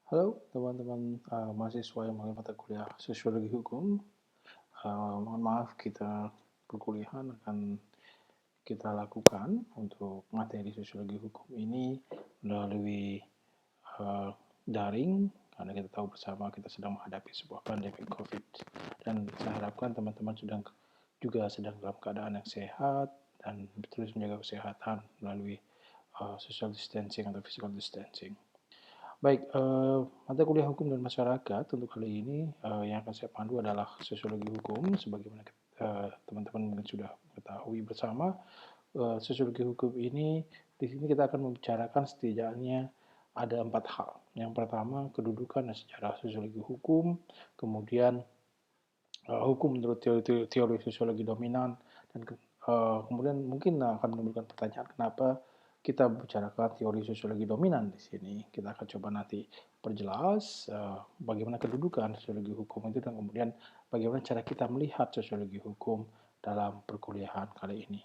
Halo teman-teman mahasiswa yang mengambil mata kuliah Sosiologi Hukum. Mohon maaf kita perkuliahan akan kita lakukan untuk materi Sosiologi Hukum ini melalui daring karena kita tahu bersama kita sedang menghadapi sebuah pandemi COVID dan saya harapkan teman-teman juga sedang dalam keadaan yang sehat dan terus menjaga kesehatan melalui social distancing atau physical distancing. Baik, mata kuliah hukum dan masyarakat untuk kali ini yang akan saya pandu adalah sosiologi hukum. Sebagaimana teman-teman mungkin sudah ketahui bersama, sosiologi hukum ini di sini kita akan membicarakan setidaknya ada 4 hal. Yang pertama, kedudukan dan sejarah sosiologi hukum, kemudian hukum menurut teori sosiologi dominan, dan kemudian mungkin akan menimbulkan pertanyaan kenapa kita bicarakan teori sosiologi dominan di sini. Kita akan coba nanti perjelas bagaimana kedudukan sosiologi hukum itu dan kemudian bagaimana cara kita melihat sosiologi hukum dalam perkuliahan kali ini.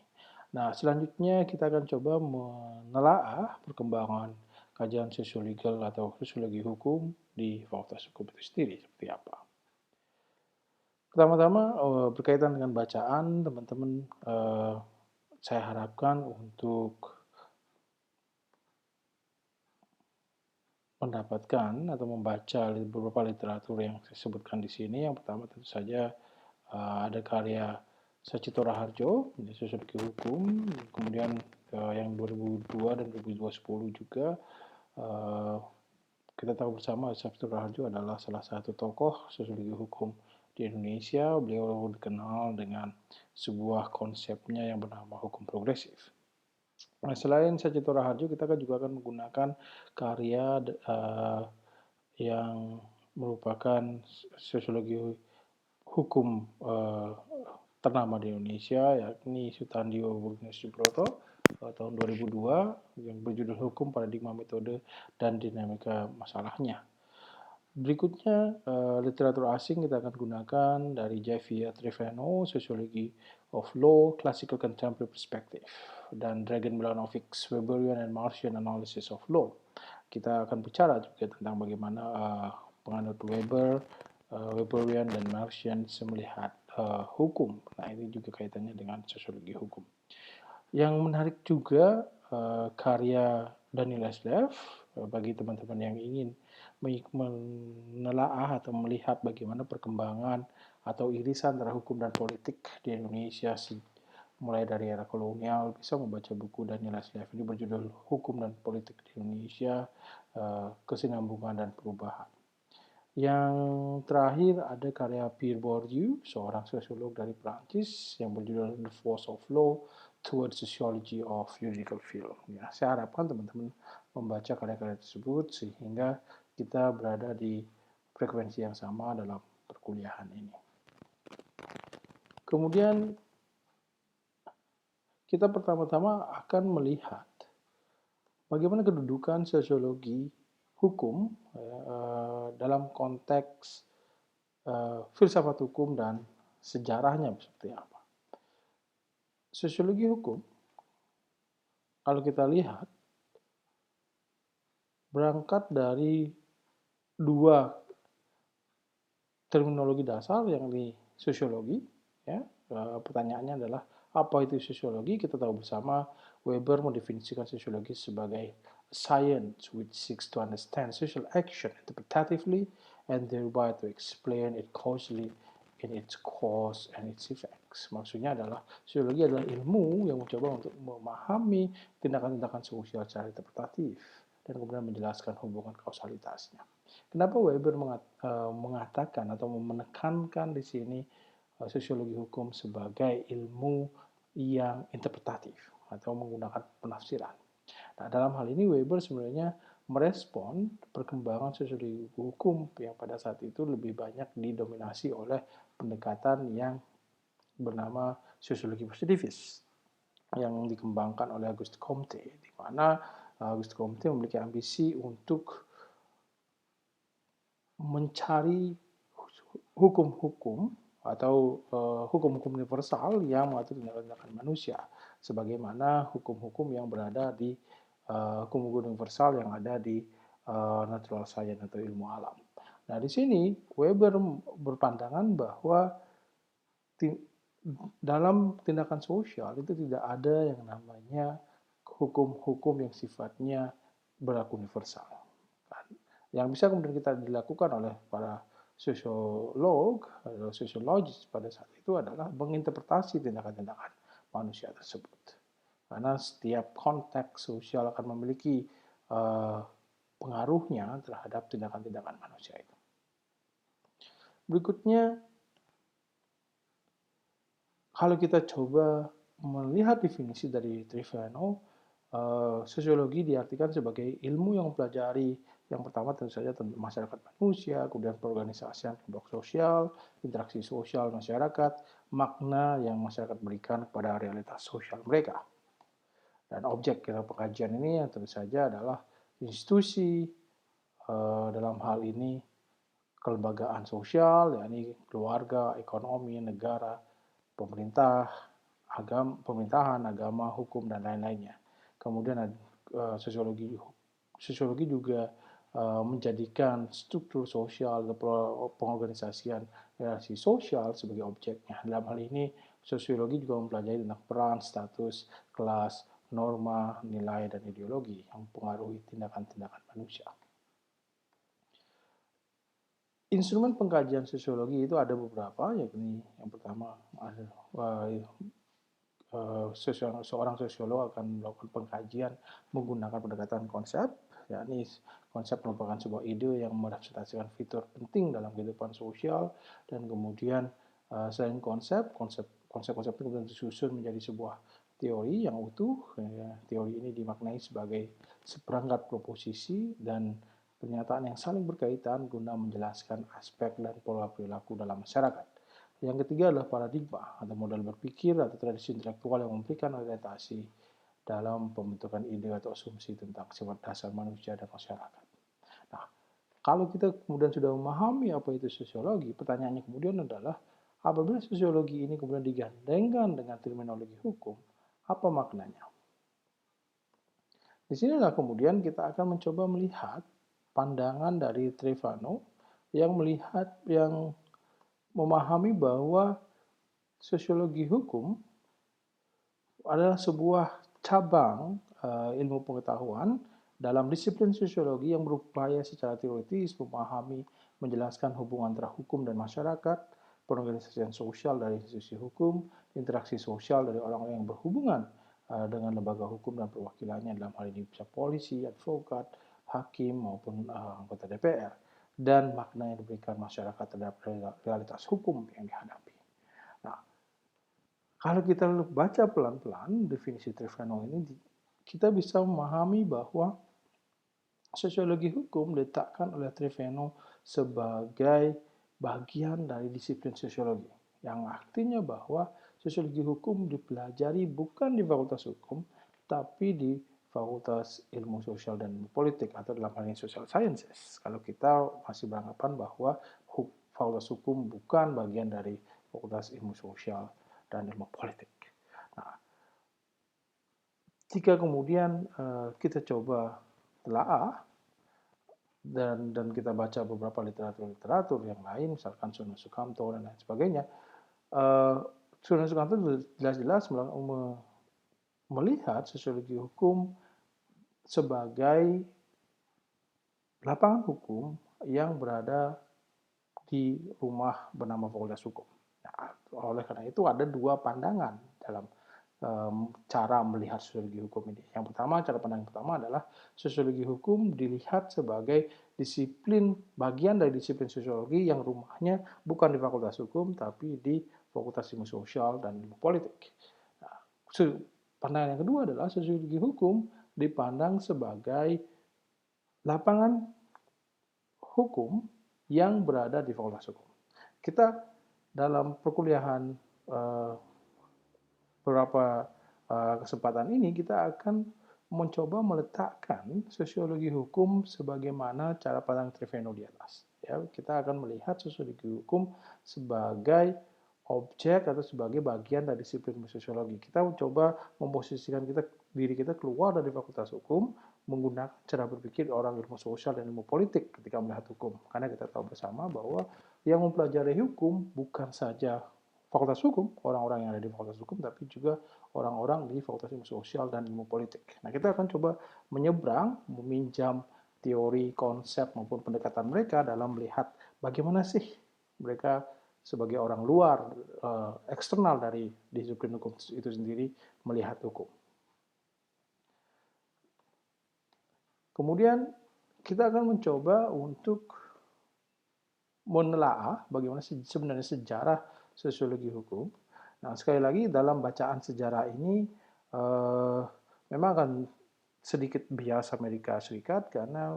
Nah, selanjutnya kita akan coba menelaah perkembangan kajian sosiologi atau sosiologi hukum di Fakultas Hukum itu sendiri seperti apa. Pertama-tama berkaitan dengan bacaan, teman-teman saya harapkan untuk mendapatkan atau membaca beberapa literatur yang saya sebutkan di sini. Yang pertama tentu saja ada karya Sachito Raharjo, Sosiologi Hukum, kemudian yang 2002 dan 2010 juga. Kita tahu bersama Sachito Raharjo adalah salah satu tokoh sosiologi hukum di Indonesia. Beliau dikenal dengan sebuah konsepnya yang bernama hukum progresif. Nah, selain Sachito Raharjo, kita juga akan menggunakan karya yang merupakan sosiologi hukum ternama di Indonesia, yakni Sutandio Burgnes Subroto tahun 2002 yang berjudul Hukum Paradigma Metode dan Dinamika Masalahnya. Berikutnya literatur asing kita akan gunakan dari Javier Trevino, Sociology of Law, Classical Contemporary Perspective, dan Dragan Milanovic's Weberian and Martian Analysis of Law. Kita akan bicara juga tentang bagaimana penganut Weberian dan Martian melihat hukum. Nah, ini juga kaitannya dengan sosiologi hukum. Yang menarik juga karya Daniel Eslev bagi teman-teman yang ingin menelaah atau melihat bagaimana perkembangan atau irisan antara hukum dan politik di Indonesia mulai dari era kolonial, bisa membaca buku Daniel Eslev ini berjudul Hukum dan Politik di Indonesia, Kesinambungan dan Perubahan. Yang terakhir ada karya Pierre Bourdieu, seorang sosiolog dari Prancis yang berjudul The Force of Law Towards Sociology of Juridical Field. Ya, saya harapkan teman-teman membaca karya-karya tersebut sehingga kita berada di frekuensi yang sama dalam perkuliahan ini. Kemudian kita pertama-tama akan melihat bagaimana kedudukan sosiologi hukum dalam konteks filsafat hukum dan sejarahnya seperti apa. Sosiologi hukum, kalau kita lihat, berangkat dari dua terminologi dasar yang di sosiologi. Ya, pertanyaannya adalah apa itu sosiologi? Kita tahu bersama Weber mendefinisikan sosiologi sebagai science which seeks to understand social action interpretatively and thereby to explain it causally in its cause and its effects. Maksudnya adalah sosiologi adalah ilmu yang mencoba untuk memahami tindakan-tindakan sosial secara interpretatif dan kemudian menjelaskan hubungan kausalitasnya. Kenapa Weber mengatakan atau menekankan di sini sosiologi hukum sebagai ilmu yang interpretatif atau menggunakan penafsiran? Nah, dalam hal ini Weber sebenarnya merespon perkembangan sosiologi hukum yang pada saat itu lebih banyak didominasi oleh pendekatan yang bernama sosiologi positivis yang dikembangkan oleh Auguste Comte, di mana Auguste Comte memiliki ambisi untuk mencari hukum-hukum atau hukum-hukum universal yang mengatur tindakan manusia, sebagaimana hukum-hukum yang berada di hukum-hukum universal yang ada di natural science atau ilmu alam. Nah, di sini Weber berpandangan bahwa dalam tindakan sosial itu tidak ada yang namanya hukum-hukum yang sifatnya berlaku universal. Yang bisa kemudian kita dilakukan oleh para sosiolog atau sosiologis pada saat itu adalah menginterpretasi tindakan-tindakan manusia tersebut. Karena setiap konteks sosial akan memiliki pengaruhnya terhadap tindakan-tindakan manusia itu. Berikutnya, kalau kita coba melihat definisi dari Triveno, sosiologi diartikan sebagai ilmu yang mempelajari yang pertama tentu saja tentang masyarakat manusia, kemudian perorganisasian kelompok sosial, interaksi sosial masyarakat, makna yang masyarakat berikan kepada realitas sosial mereka. Dan objek pengkajian ini yang tentu saja adalah institusi, dalam hal ini kelembagaan sosial, yakni keluarga, ekonomi, negara, pemerintahan, agama, hukum, dan lain-lainnya. Kemudian sosiologi juga menjadikan struktur sosial pengorganisasian relasi sosial sebagai objeknya. Dalam hal ini, sosiologi juga mempelajari tentang peran, status, kelas, norma, nilai, dan ideologi yang mempengaruhi tindakan-tindakan manusia. Instrumen pengkajian sosiologi itu ada beberapa, yakni yang pertama seorang sosiolog akan melakukan pengkajian menggunakan pendekatan konsep, yakni konsep merupakan sebuah ide yang merepresentasikan fitur penting dalam kehidupan sosial, dan kemudian selain konsep-konsep itu kemudian disusun menjadi sebuah teori yang utuh. Teori ini dimaknai sebagai seperangkat proposisi dan pernyataan yang saling berkaitan guna menjelaskan aspek dan pola perilaku dalam masyarakat. Yang ketiga adalah paradigma atau model berpikir atau tradisi intelektual yang memberikan orientasi dalam pembentukan ide atau asumsi tentang sifat dasar manusia dan masyarakat. Nah, kalau kita kemudian sudah memahami apa itu sosiologi, pertanyaannya kemudian adalah, apabila sosiologi ini kemudian digandengkan dengan terminologi hukum, apa maknanya? Di sinilah kemudian kita akan mencoba melihat pandangan dari Trevano yang memahami bahwa sosiologi hukum adalah sebuah cabang ilmu pengetahuan dalam disiplin sosiologi yang berupaya secara teoritis memahami, menjelaskan hubungan antara hukum dan masyarakat, pengorganisasian sosial dari institusi hukum, interaksi sosial dari orang-orang yang berhubungan dengan lembaga hukum dan perwakilannya, dalam hal ini bisa polisi, advokat, hakim, maupun anggota DPR, dan makna yang diberikan masyarakat terhadap realitas hukum yang dihadapi. Nah, kalau kita baca pelan-pelan definisi Trevano ini, kita bisa memahami bahwa sosiologi hukum diletakkan oleh Trevano sebagai bagian dari disiplin sosiologi, yang artinya bahwa sosiologi hukum dipelajari bukan di Fakultas Hukum, tapi di Fakultas Ilmu Sosial dan Politik atau dalam hal ini Social Sciences. Kalau kita masih beranggapan bahwa Fakultas Hukum bukan bagian dari Fakultas Ilmu Sosial dan Ilmu Politik. Nah, jika kemudian kita coba telaah dan kita baca beberapa literatur yang lain, misalkan Sunan Sukamto dan lain sebagainya, Sunan Sukamto jelas-jelas melihat sosiologi hukum sebagai lapangan hukum yang berada di rumah bernama Fakultas Hukum. Nah, oleh karena itu ada dua pandangan dalam cara melihat sosiologi hukum ini. Yang pertama, cara pandang pertama adalah sosiologi hukum dilihat sebagai disiplin, bagian dari disiplin sosiologi yang rumahnya bukan di Fakultas Hukum, tapi di Fakultas Ilmu Sosial dan Ilmu Politik. Nah, pandangan yang kedua adalah sosiologi hukum dipandang sebagai lapangan hukum yang berada di Fakultas Hukum. Kita dalam perkuliahan beberapa kesempatan ini kita akan mencoba meletakkan sosiologi hukum sebagaimana cara pandang Trevano di atas. Ya, kita akan melihat sosiologi hukum sebagai objek atau sebagai bagian dari disiplin sosiologi. Kita mencoba memposisikan diri kita keluar dari Fakultas Hukum menggunakan cara berpikir orang ilmu sosial dan ilmu politik ketika melihat hukum. Karena kita tahu bersama bahwa yang mempelajari hukum bukan saja fakultas hukum, orang-orang yang ada di fakultas hukum, tapi juga orang-orang di fakultas ilmu sosial dan ilmu politik. Nah, kita akan coba menyeberang, meminjam teori, konsep, maupun pendekatan mereka dalam melihat bagaimana sih mereka sebagai orang luar, eksternal dari disiplin hukum itu sendiri, melihat hukum. Kemudian kita akan mencoba untuk menelaah bagaimana sebenarnya sejarah sosiologi hukum. Nah, sekali lagi dalam bacaan sejarah ini memang akan sedikit bias Amerika Serikat karena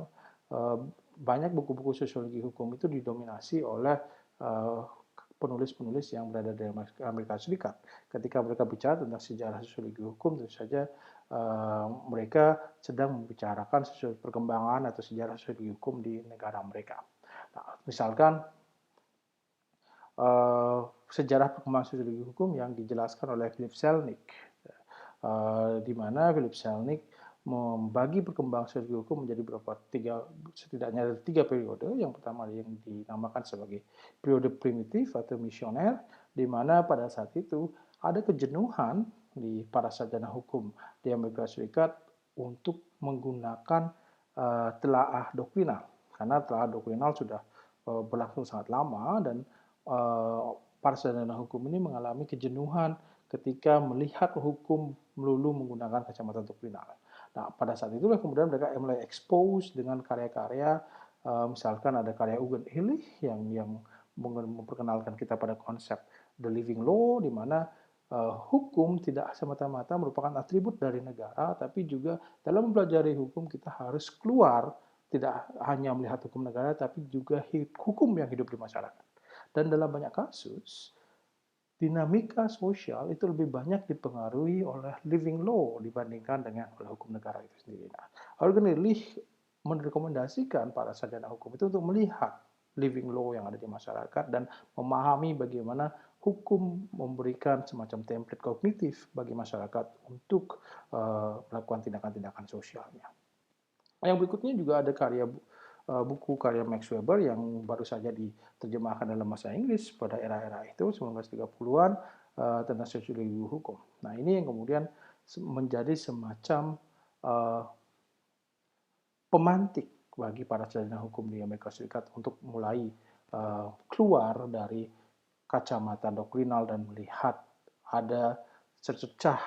banyak buku-buku sosiologi hukum itu didominasi oleh penulis-penulis yang berada di Amerika Serikat. Ketika mereka bicara tentang sejarah sosiologi hukum, tentu saja mereka sedang membicarakan perkembangan atau sejarah sosiologi hukum di negara mereka. Nah, misalkan sejarah perkembangan sosiologi hukum yang dijelaskan oleh Philip Selnick, di mana Philip Selnick membagi perkembangan sosiologi hukum menjadi setidaknya ada tiga periode. Yang pertama yang dinamakan sebagai periode primitif atau misioner, di mana pada saat itu ada kejenuhan di para sarjana hukum di Amerika Serikat untuk menggunakan telaah doktrinal, karena telaah doktrinal sudah berlangsung sangat lama dan para sarjana hukum ini mengalami kejenuhan ketika melihat hukum melulu menggunakan kacamata doktrinal. Nah, pada saat itulah kemudian mereka mulai expose dengan karya-karya, misalkan ada karya Eugen Illich yang memperkenalkan kita pada konsep the living law, di mana hukum tidak semata-mata merupakan atribut dari negara, tapi juga dalam mempelajari hukum kita harus keluar, tidak hanya melihat hukum negara, tapi juga hukum yang hidup di masyarakat. Dan dalam banyak kasus, dinamika sosial itu lebih banyak dipengaruhi oleh living law dibandingkan dengan oleh hukum negara itu sendiri. Nah, Eugen Illich merekomendasikan para sarjana hukum itu untuk melihat living law yang ada di masyarakat dan memahami bagaimana hukum memberikan semacam template kognitif bagi masyarakat untuk melakukan tindakan-tindakan sosialnya. Yang berikutnya juga ada buku karya Max Weber yang baru saja diterjemahkan dalam bahasa Inggris pada era-era itu 1930-an tentang sosiologi hukum. Nah, ini yang kemudian menjadi semacam pemantik bagi para sarjana hukum di Amerika Serikat untuk mulai keluar dari kacamata doktrinal dan melihat ada sececah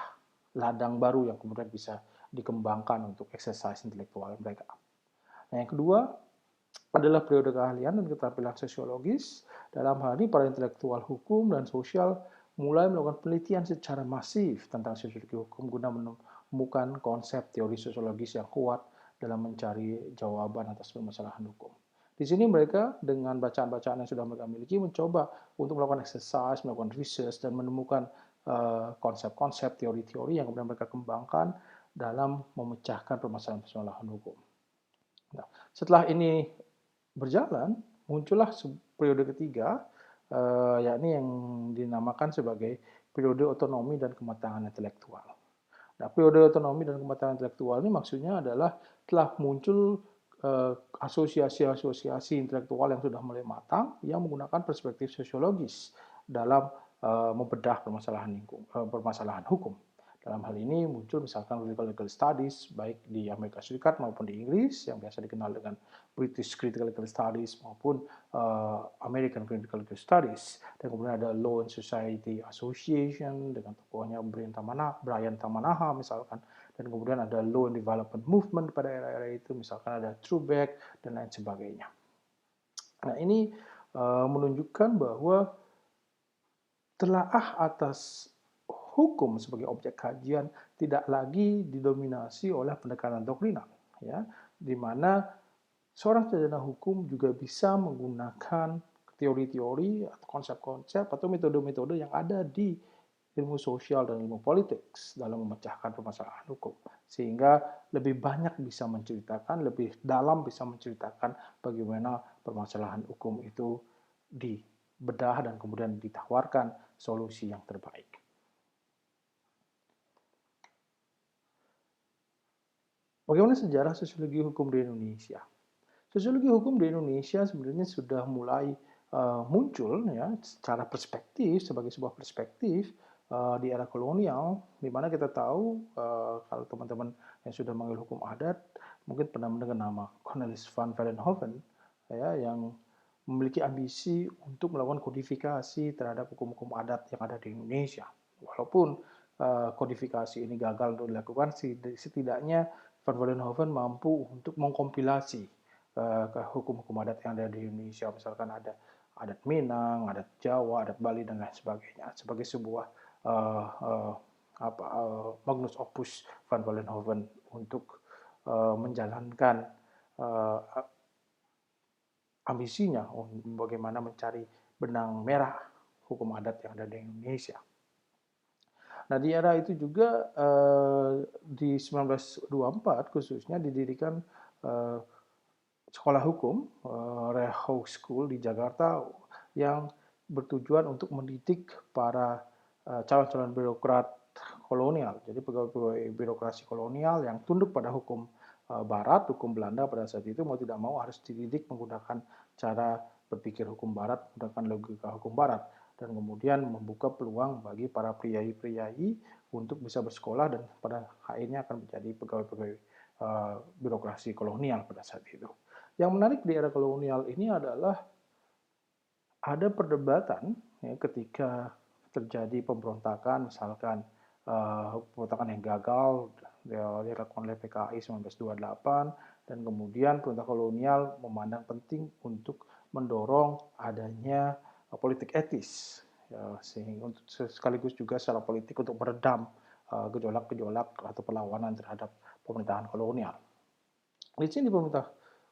ladang baru yang kemudian bisa dikembangkan untuk exercise intelektual mereka. Nah, yang kedua adalah periode keahlian dan keterampilan sosiologis. Dalam hal ini, para intelektual hukum dan sosial mulai melakukan penelitian secara masif tentang sosiologi hukum guna menemukan konsep teori sosiologis yang kuat dalam mencari jawaban atas permasalahan hukum. Di sini mereka dengan bacaan-bacaan yang sudah mereka miliki mencoba untuk melakukan exercise, melakukan research, dan menemukan konsep-konsep, teori-teori yang kemudian mereka kembangkan dalam memecahkan permasalahan-permasalahan hukum. Nah, setelah ini berjalan, muncullah periode ketiga, yakni yang dinamakan sebagai periode otonomi dan kematangan intelektual. Nah, periode otonomi dan kematangan intelektual ini maksudnya adalah telah muncul asosiasi-asosiasi intelektual yang sudah mulai matang yang menggunakan perspektif sosiologis dalam membedah permasalahan hukum. Dalam hal ini muncul misalkan legal studies baik di Amerika Serikat maupun di Inggris yang biasa dikenal dengan British Critical Legal Studies maupun American Critical Legal Studies. Dan kemudian ada Law and Society Association dengan tokohnya Brian Tamanaha misalkan. Dan kemudian ada Law and Development Movement pada era-era itu, misalkan ada Trubeck dan lain sebagainya. Nah, ini menunjukkan bahwa telaah atas hukum sebagai objek kajian tidak lagi didominasi oleh pendekatan doktrinal, ya, di mana seorang sarjana hukum juga bisa menggunakan teori-teori atau konsep-konsep atau metode-metode yang ada di ilmu sosial dan ilmu politik dalam memecahkan permasalahan hukum, sehingga lebih banyak bisa menceritakan, lebih dalam bisa menceritakan bagaimana permasalahan hukum itu dibedah dan kemudian ditawarkan solusi yang terbaik. Bagaimana sejarah sosiologi hukum di Indonesia? Sosiologi hukum di Indonesia sebenarnya sudah mulai muncul ya secara perspektif sebagai sebuah perspektif di era kolonial, di mana kita tahu kalau teman-teman yang sudah mengambil hukum adat mungkin pernah mendengar nama Cornelis van Vollenhoven ya yang memiliki ambisi untuk melakukan kodifikasi terhadap hukum-hukum adat yang ada di Indonesia. Walaupun kodifikasi ini gagal untuk dilakukan, setidaknya Van Vollenhoven mampu untuk mengkompilasi ke hukum-hukum adat yang ada di Indonesia. Misalkan ada adat Minang, adat Jawa, adat Bali dan lain sebagainya sebagai sebuah magnus opus Van Vollenhoven untuk menjalankan uh, ambisinya bagaimana mencari benang merah hukum adat yang ada di Indonesia. Nah, di era itu juga di 1924 khususnya didirikan sekolah hukum, Reho School di Jakarta yang bertujuan untuk mendidik para calon-calon birokrat kolonial. Jadi pegawai-pegawai birokrasi kolonial yang tunduk pada hukum Barat, hukum Belanda pada saat itu mau tidak mau harus dididik menggunakan cara berpikir hukum Barat, menggunakan logika hukum Barat, dan kemudian membuka peluang bagi para priai-priai untuk bisa bersekolah dan pada akhirnya akan menjadi pegawai-pegawai birokrasi kolonial pada saat itu. Yang menarik di era kolonial ini adalah ada perdebatan ya, ketika terjadi pemberontakan, misalkan pemberontakan yang gagal dilakukan oleh PKI 1928 dan kemudian pemerintah kolonial memandang penting untuk mendorong adanya politik etis ya, sehingga untuk sekaligus juga secara politik untuk meredam gejolak-gejolak atau perlawanan terhadap pemerintahan kolonial. Di sini pemerintah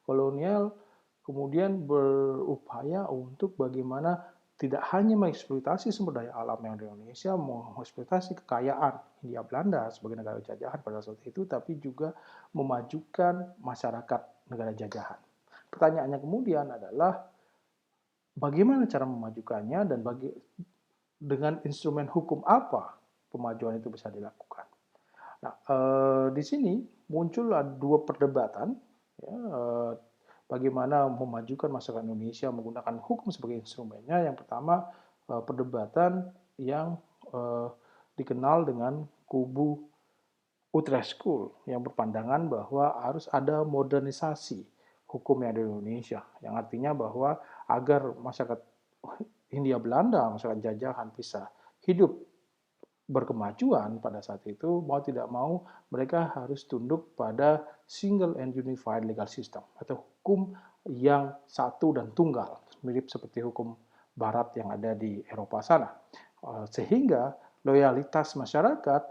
kolonial kemudian berupaya untuk bagaimana tidak hanya mengeksploitasi sumber daya alam yang ada di Indonesia, mengeksploitasi kekayaan Hindia Belanda sebagai negara jajahan pada saat itu, tapi juga memajukan masyarakat negara jajahan. Pertanyaannya kemudian adalah bagaimana cara memajukannya dan dengan instrumen hukum apa pemajuan itu bisa dilakukan. Nah, di sini muncul dua perdebatan ya, bagaimana memajukan masyarakat Indonesia menggunakan hukum sebagai instrumennya. Yang pertama, perdebatan yang dikenal dengan kubu Utrecht School yang berpandangan bahwa harus ada modernisasi hukum yang ada di Indonesia, yang artinya bahwa agar masyarakat Hindia Belanda, masyarakat jajahan bisa hidup berkemajuan pada saat itu, mau tidak mau mereka harus tunduk pada single and unified legal system atau hukum yang satu dan tunggal, mirip seperti hukum barat yang ada di Eropa sana. Sehingga loyalitas masyarakat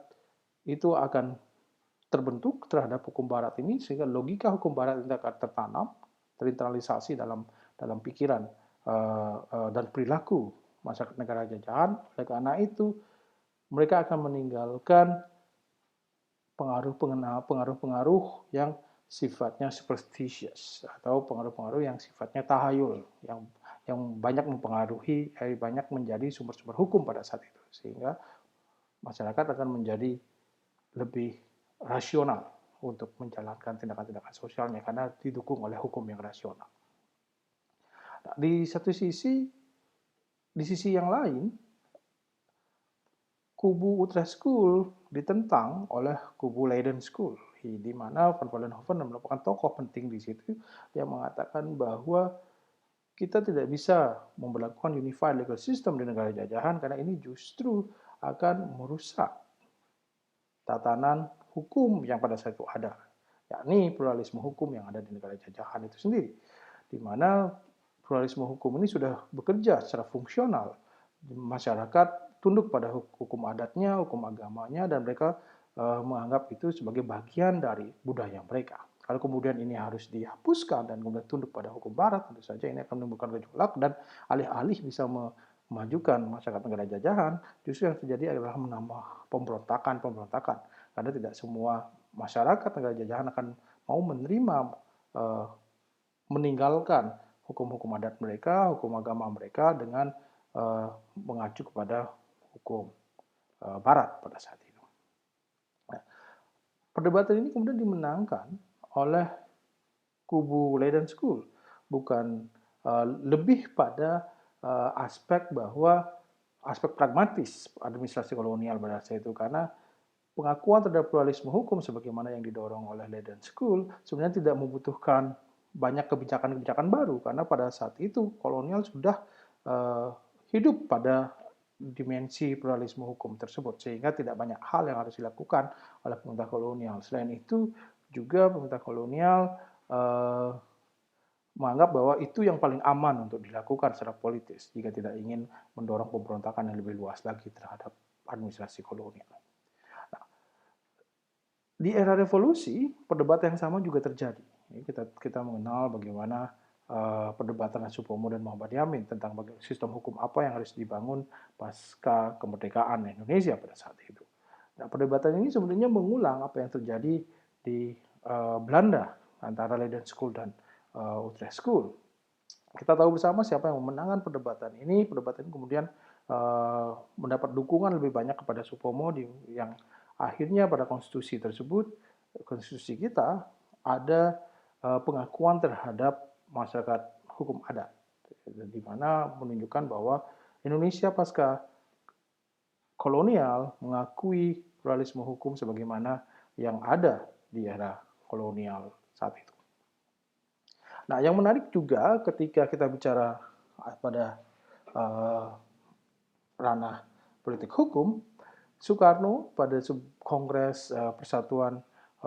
itu akan terbentuk terhadap hukum barat ini, sehingga logika hukum barat itu akan tertanam, terinternalisasi dalam pikiran dan perilaku masyarakat negara jajahan. Oleh karena itu mereka akan meninggalkan pengaruh-pengaruh yang sifatnya superstitious atau pengaruh-pengaruh yang sifatnya tahayul yang banyak mempengaruhi, banyak menjadi sumber-sumber hukum pada saat itu, sehingga masyarakat akan menjadi lebih rasional untuk menjalankan tindakan-tindakan sosialnya karena didukung oleh hukum yang rasional. Nah, di sisi yang lain, kubu Utrecht School ditentang oleh kubu Leiden School, di mana Van Vollenhoven merupakan tokoh penting di situ yang mengatakan bahwa kita tidak bisa memperlakukan unified legal system di negara jajahan karena ini justru akan merusak tatanan hukum yang pada saat itu ada, yakni pluralisme hukum yang ada di negara jajahan itu sendiri, di mana pluralisme hukum ini sudah bekerja secara fungsional. Masyarakat tunduk pada hukum adatnya, hukum agamanya, dan mereka menganggap itu sebagai bagian dari budaya mereka. Kalau kemudian ini harus dihapuskan dan kemudian tunduk pada hukum barat, tentu saja ini akan menimbulkan gejolak dan alih-alih bisa memajukan masyarakat negara jajahan, justru yang terjadi adalah menambah pemberontakan, karena tidak semua masyarakat negara jajahan akan mau menerima meninggalkan hukum-hukum adat mereka, hukum agama mereka dengan mengacu kepada hukum barat pada saat itu. Nah, perdebatan ini kemudian dimenangkan oleh kubu Leiden School, bukan lebih pada aspek bahwa aspek pragmatis administrasi kolonial pada saat itu, karena pengakuan terhadap pluralisme hukum sebagaimana yang didorong oleh Leiden School sebenarnya tidak membutuhkan banyak kebijakan-kebijakan baru, karena pada saat itu kolonial sudah hidup pada dimensi pluralisme hukum tersebut, sehingga tidak banyak hal yang harus dilakukan oleh pemerintah kolonial. Selain itu juga pemerintah kolonial menganggap bahwa itu yang paling aman untuk dilakukan secara politis jika tidak ingin mendorong pemberontakan yang lebih luas lagi terhadap administrasi kolonial. Nah, di era revolusi, perdebatan yang sama juga terjadi. Kita mengenal bagaimana perdebatan Supomo dan Muhammad Yamin tentang sistem hukum apa yang harus dibangun pasca kemerdekaan Indonesia pada saat itu. Nah, perdebatan ini sebenarnya mengulang apa yang terjadi di Belanda antara Leiden School dan Utrecht School. Kita tahu bersama siapa yang memenangkan perdebatan ini. Perdebatan ini kemudian mendapat dukungan lebih banyak kepada Supomo yang akhirnya pada konstitusi tersebut, konstitusi kita ada pengakuan terhadap masyarakat hukum adat, di mana menunjukkan bahwa Indonesia pasca kolonial mengakui pluralisme hukum sebagaimana yang ada di era kolonial saat itu. Nah, yang menarik juga ketika kita bicara pada ranah politik hukum, Soekarno pada Kongres Persatuan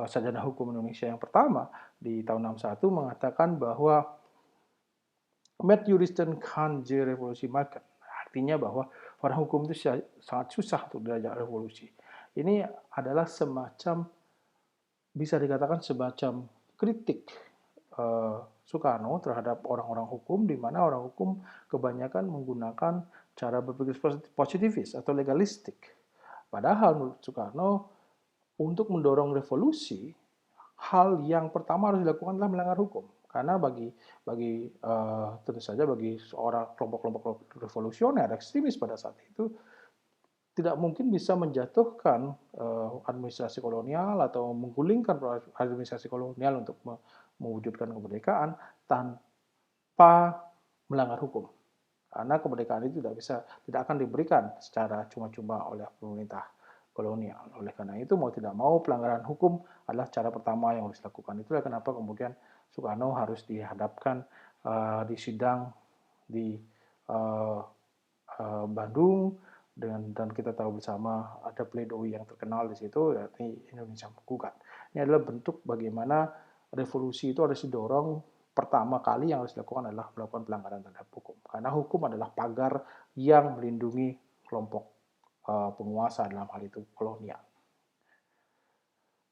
Sarjana Hukum Indonesia yang pertama di tahun 61 mengatakan bahwa met juristen kan je revolusi maken. Artinya bahwa orang hukum itu sangat susah untuk diajak revolusi. Ini adalah semacam, bisa dikatakan semacam kritik Soekarno terhadap orang-orang hukum, di mana orang hukum kebanyakan menggunakan cara berpikir positivis atau legalistik. Padahal menurut Soekarno, untuk mendorong revolusi, hal yang pertama harus dilakukan adalah melanggar hukum. Karena bagi tentu saja bagi seorang kelompok-kelompok revolusioner ekstremis pada saat itu tidak mungkin bisa menjatuhkan administrasi kolonial atau menggulingkan administrasi kolonial untuk mewujudkan kemerdekaan tanpa melanggar hukum. Karena kemerdekaan itu tidak akan diberikan secara cuma-cuma oleh pemerintah kolonial. Oleh karena itu, mau tidak mau pelanggaran hukum adalah cara pertama yang harus dilakukan. Itulah kenapa kemudian Soekarno harus dihadapkan di sidang di Bandung, dan kita tahu bersama ada pledoi yang terkenal di situ, yakni Indonesia Menggugat. Ini adalah bentuk bagaimana revolusi itu harus didorong. Pertama kali yang harus dilakukan adalah melakukan pelanggaran terhadap hukum. Karena hukum adalah pagar yang melindungi kelompok penguasa, dalam hal itu kolonial.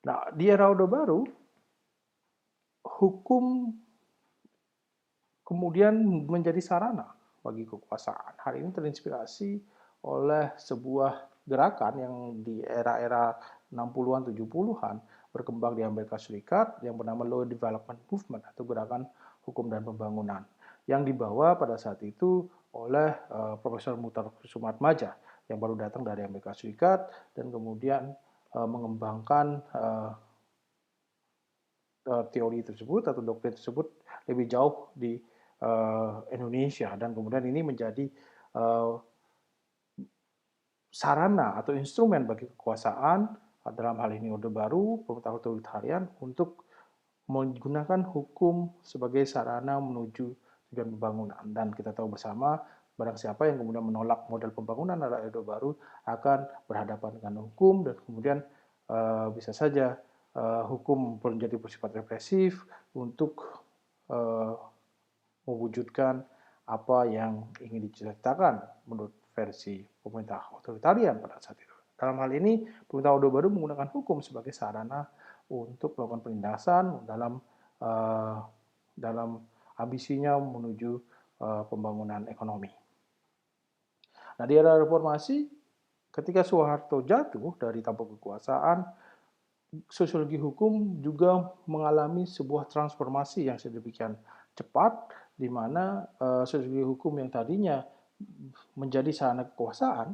Nah, di era Orde Baru, hukum kemudian menjadi sarana bagi kekuasaan. Hal ini terinspirasi oleh sebuah gerakan yang di era-era 60-an, 70-an berkembang di Amerika Serikat yang bernama Law Development Movement atau gerakan hukum dan pembangunan yang dibawa pada saat itu oleh Profesor Muhtar Sumatmaja yang baru datang dari Amerika Serikat dan kemudian mengembangkan teori tersebut atau doktrin tersebut lebih jauh di Indonesia, dan kemudian ini menjadi sarana atau instrumen bagi kekuasaan, dalam hal ini Orde Baru, pemerintah otoritarian, untuk menggunakan hukum sebagai sarana menuju tujuan pembangunan. Dan kita tahu bersama, barang siapa yang kemudian menolak model pembangunan ala Orde Baru akan berhadapan dengan hukum, dan kemudian bisa saja hukum menjadi bersifat represif untuk mewujudkan apa yang ingin diciptakan menurut versi pemerintah otoritarian pada saat itu. Dalam hal ini, pemerintah Orde Baru menggunakan hukum sebagai sarana untuk melakukan penindasan dalam ambisinya menuju pembangunan ekonomi. Nah, di era reformasi, ketika Soeharto jatuh dari tampuk kekuasaan, sosiologi hukum juga mengalami sebuah transformasi yang sedemikian cepat, di mana sosiologi hukum yang tadinya menjadi sarana kekuasaan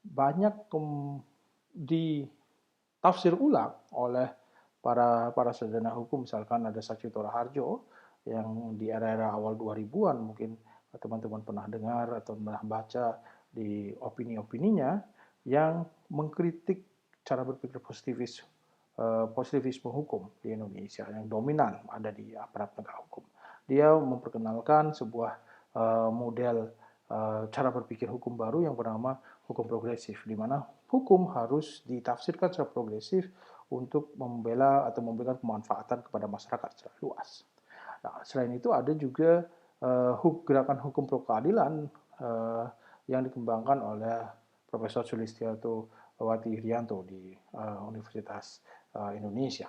banyak ditafsir ulang oleh para sarjana hukum, misalkan ada Satyendra Harjo yang di era-era awal 2000-an mungkin teman-teman pernah dengar atau pernah baca di opini-opininya yang mengkritik cara berpikir positivisme hukum di Indonesia yang dominan ada di aparat penegak hukum. Dia memperkenalkan sebuah model cara berpikir hukum baru yang bernama hukum progresif, di mana hukum harus ditafsirkan secara progresif untuk membela atau memberikan kemanfaatan kepada masyarakat secara luas. Nah, selain itu ada juga gerakan hukum pro keadilan yang dikembangkan oleh Profesor Sulistianto Wati Irianto di Universitas Indonesia.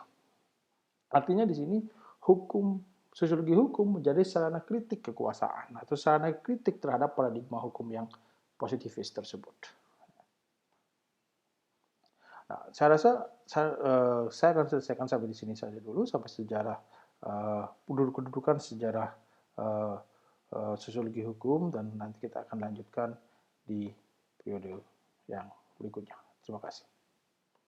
Artinya di sini sosiologi hukum menjadi sarana kritik kekuasaan atau sarana kritik terhadap paradigma hukum yang positivis tersebut. Nah, saya rasa saya akan selesaikan sampai di sini saja dulu, sampai sejarah kedudukan sejarah sosiologi hukum, dan nanti kita akan lanjutkan di periode yang berikutnya. Terima kasih.